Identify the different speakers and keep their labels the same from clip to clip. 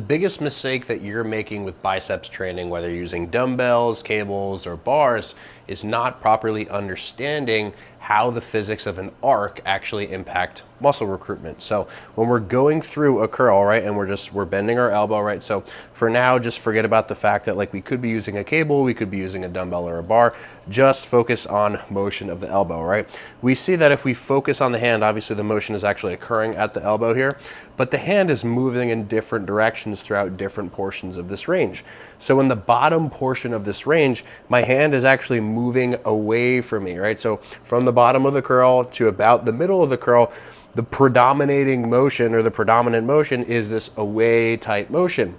Speaker 1: The biggest mistake that you're making with biceps training, whether you're using dumbbells, cables, or bars, is not properly understanding how the physics of an arc actually impact muscle recruitment. So when we're going through a curl, right, and we're bending our elbow, right? So for now, just forget about the fact that like we could be using a cable, we could be using a dumbbell or a bar. Just focus on motion of the elbow, right? We see that if we focus on the hand, obviously the motion is actually occurring at the elbow here, but the hand is moving in different directions throughout different portions of this range. So in the bottom portion of this range, my hand is actually moving away from me, right? So from the bottom of the curl to about the middle of the curl, the predominating motion or the predominant motion is this away type motion.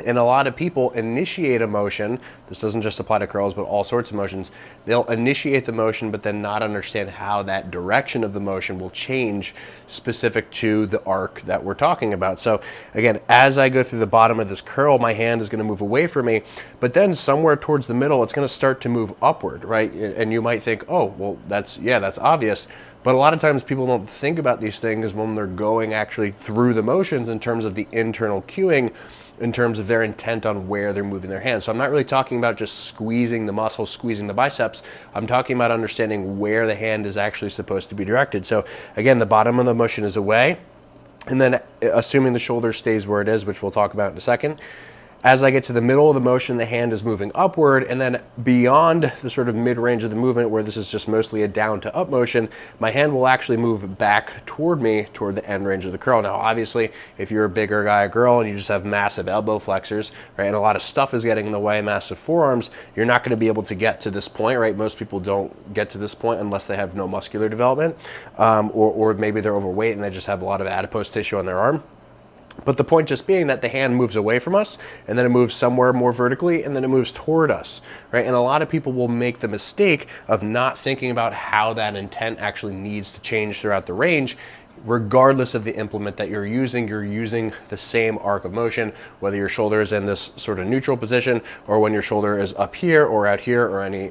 Speaker 1: And a lot of people initiate a motion. This doesn't just apply to curls, but all sorts of motions. They'll initiate the motion, but then not understand how that direction of the motion will change specific to the arc that we're talking about. So again, as I go through the bottom of this curl, my hand is going to move away from me, but then somewhere towards the middle, it's going to start to move upward, right? And you might think, oh, well, that's obvious. But a lot of times people don't think about these things when they're going actually through the motions in terms of the internal cueing, in terms of their intent on where they're moving their hands. So I'm not really talking about just squeezing the muscles, squeezing the biceps. I'm talking about understanding where the hand is actually supposed to be directed. So again, the bottom of the motion is away, and then assuming the shoulder stays where it is, which we'll talk about in a second. As I get to the middle of the motion, the hand is moving upward, and then beyond the sort of mid-range of the movement, where this is just mostly a down to up motion, my hand will actually move back toward me, toward the end range of the curl. Now, obviously, if you're a bigger guy or girl and you just have massive elbow flexors, right, and a lot of stuff is getting in the way, massive forearms, you're not gonna be able to get to this point, right? Most people don't get to this point unless they have no muscular development, or maybe they're overweight and they just have a lot of adipose tissue on their arm. But the point just being that the hand moves away from us, and then it moves somewhere more vertically, and then it moves toward us, right? And a lot of people will make the mistake of not thinking about how that intent actually needs to change throughout the range. Regardless of the implement that you're using the same arc of motion, whether your shoulder is in this sort of neutral position or when your shoulder is up here or out here or any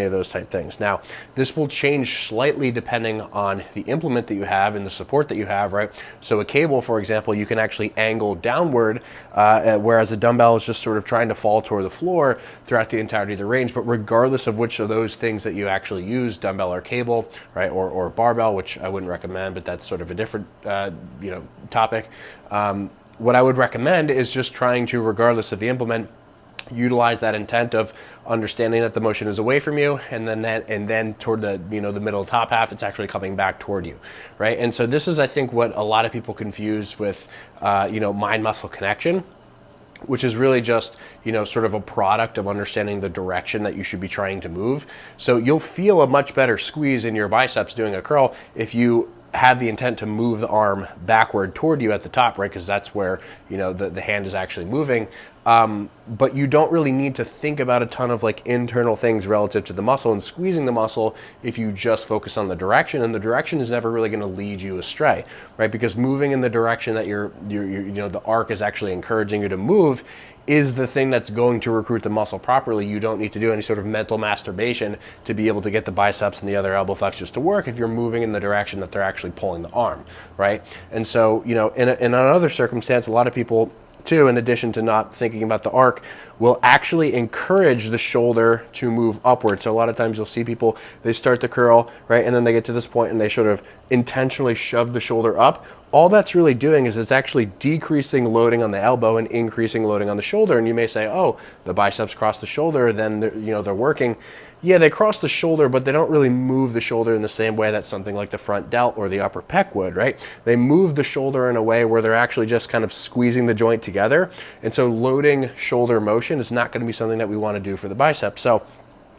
Speaker 1: of those type things. Now, this will change slightly depending on the implement that you have and the support that you have, right? So a cable, for example, you can actually angle downward, whereas a dumbbell is just sort of trying to fall toward the floor throughout the entirety of the range. But regardless of which of those things that you actually use, dumbbell or cable, right, or barbell, which I wouldn't recommend, but that's sort of a different topic. What I would recommend is just trying to, regardless of the implement, utilize that intent of understanding that the motion is away from you, and then toward the the middle top half, it's actually coming back toward you, right? And so this is, I think, what a lot of people confuse with mind muscle connection, which is really just, sort of a product of understanding the direction that you should be trying to move. So you'll feel a much better squeeze in your biceps doing a curl if you have the intent to move the arm backward toward you at the top, right? Because that's where, the hand is actually moving. But you don't really need to think about a ton of like internal things relative to the muscle and squeezing the muscle if you just focus on the direction, and the direction is never really going to lead you astray, right? Because moving in the direction that the arc is actually encouraging you to move is the thing that's going to recruit the muscle properly. You don't need to do any sort of mental masturbation to be able to get the biceps and the other elbow flexors to work if you're moving in the direction that they're actually pulling the arm, right? And so, in another circumstance, a lot of people too, in addition to not thinking about the arc, will actually encourage the shoulder to move upward. So a lot of times you'll see people, they start the curl, right, and then they get to this point and they sort of intentionally shove the shoulder up. All that's really doing is it's actually decreasing loading on the elbow and increasing loading on the shoulder. And you may say, oh, the biceps cross the shoulder, then they're working. Yeah, they cross the shoulder, but they don't really move the shoulder in the same way that something like the front delt or the upper pec would, right? They move the shoulder in a way where they're actually just kind of squeezing the joint together. And so loading shoulder motion is not going to be something that we want to do for the biceps. So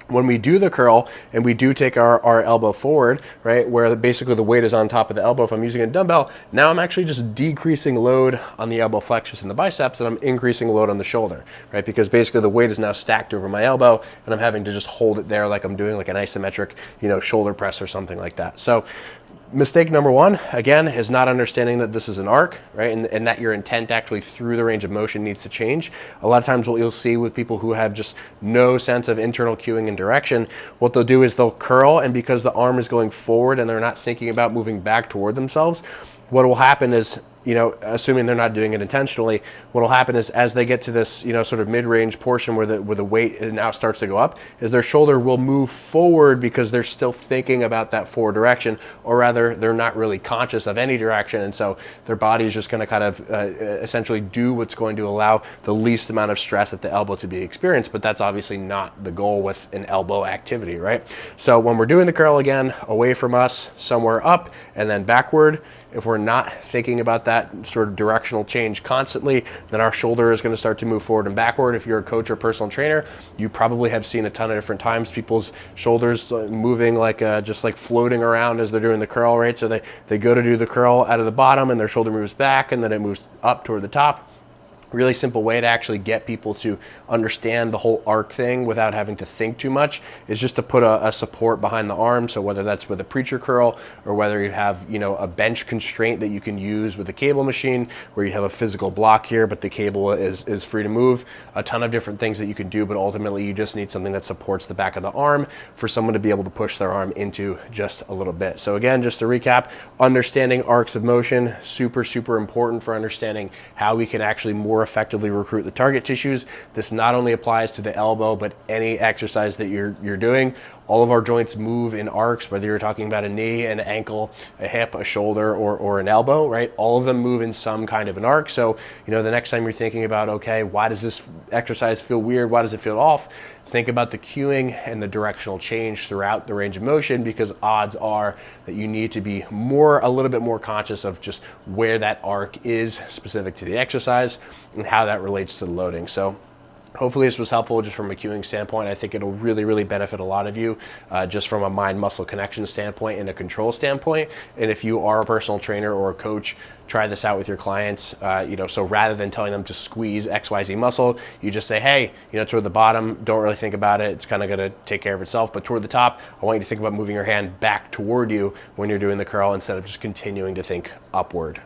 Speaker 1: when we do the curl and we do take our elbow forward, right, where basically the weight is on top of the elbow, if I'm using a dumbbell, now I'm actually just decreasing load on the elbow flexors and the biceps, and I'm increasing load on the shoulder, right? Because basically the weight is now stacked over my elbow, and I'm having to just hold it there like I'm doing like an isometric, shoulder press or something like that. So mistake number one, again, is not understanding that this is an arc, right? And that your intent actually through the range of motion needs to change. A lot of times what you'll see with people who have just no sense of internal cueing and direction, what they'll do is they'll curl, and because the arm is going forward and they're not thinking about moving back toward themselves, what will happen is assuming they're not doing it intentionally, what'll happen is as they get to this, sort of mid-range portion where the weight now starts to go up, is their shoulder will move forward because they're still thinking about that forward direction, or rather they're not really conscious of any direction. And so their body is just going to kind of essentially do what's going to allow the least amount of stress at the elbow to be experienced. But that's obviously not the goal with an elbow activity, right? So when we're doing the curl, again, away from us, somewhere up, and then backward. If we're not thinking about that sort of directional change constantly, then our shoulder is going to start to move forward and backward. If you're a coach or personal trainer, you probably have seen a ton of different times people's shoulders moving like just like floating around as they're doing the curl, right? So they go to do the curl out of the bottom and their shoulder moves back and then it moves up toward the top. Really simple way to actually get people to understand the whole arc thing without having to think too much is just to put a support behind the arm. So whether that's with a preacher curl or whether you have, a bench constraint that you can use with a cable machine where you have a physical block here, but the cable is free to move. A ton of different things that you can do, but ultimately you just need something that supports the back of the arm for someone to be able to push their arm into just a little bit. So again, just to recap, understanding arcs of motion, super, super important for understanding how we can actually more effectively recruit the target tissues. This not only applies to the elbow, but any exercise that you're doing. All of our joints move in arcs, whether you're talking about a knee, an ankle, a hip, a shoulder, or an elbow, right? All of them move in some kind of an arc. So, the next time you're thinking about, okay, why does this exercise feel weird? Why does it feel off? Think about the cueing and the directional change throughout the range of motion, because odds are that you need to be a little bit more conscious of just where that arc is specific to the exercise and how that relates to the loading. So hopefully this was helpful just from a cueing standpoint. I think it'll really, really benefit a lot of you just from a mind-muscle connection standpoint and a control standpoint. And if you are a personal trainer or a coach, try this out with your clients. So rather than telling them to squeeze XYZ muscle, you just say, hey, toward the bottom, don't really think about it. It's kind of going to take care of itself. But toward the top, I want you to think about moving your hand back toward you when you're doing the curl instead of just continuing to think upward.